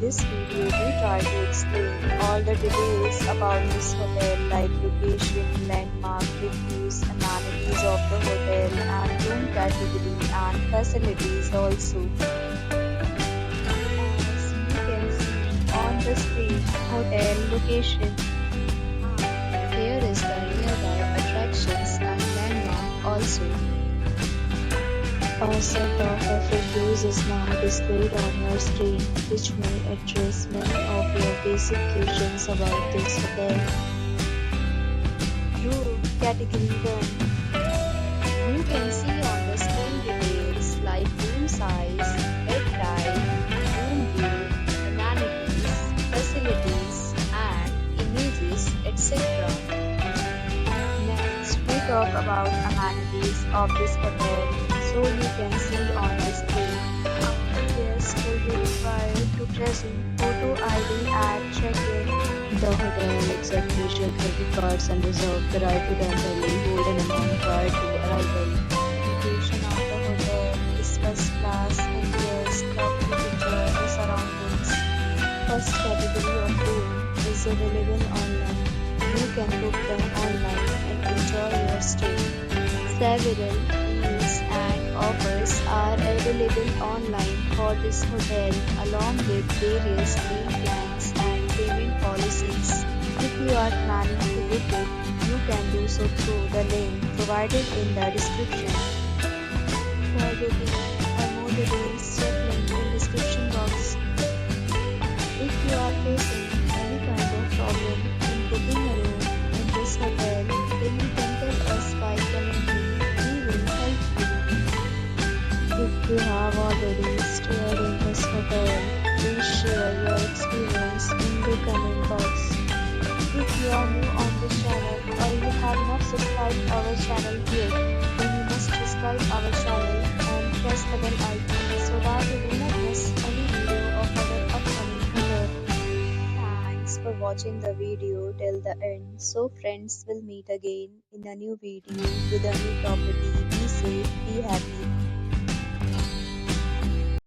this video, we try to explain all the details about this hotel like location, landmark, reviews, amenities of the hotel and room category and facilities also. As you can see on the screen, hotel location. Here is the nearby attractions and landmark also. A set of FAQs is now displayed on your screen, which may address many of your basic questions about this hotel. Room Category 1. You can see on the screen details like room size, bed type, room view, amenities, facilities, and images, etc. Next, we talk about amenities of this hotel. So you can see on the screen, guests will be required to present photo ID at check-in. The hotel accepts major credit cards and reserves the right to temporarily hold an amount prior to arrival. Location of the hotel is first class and guests love to enjoy the surroundings. First category of room is available online. You can book them online and enjoy your stay. Several deals and offers are available online for this hotel along with various meal plans and payment policies. If you are planning to book it, you can do so through the link provided in the description. For booking or more details, check link in description box. If you are facing any kind of problem in booking a room in this hotel, then you can tell us by commenting. If you have already stayed in this hotel, please share your experience in the comment box. If you are new on this channel or you have not subscribed our channel yet, then you must subscribe our channel and press the bell icon so that you do not miss any video of our upcoming hotel. Thanks for watching the video till the end. So friends, will meet again in a new video with a new property. Be safe, be happy.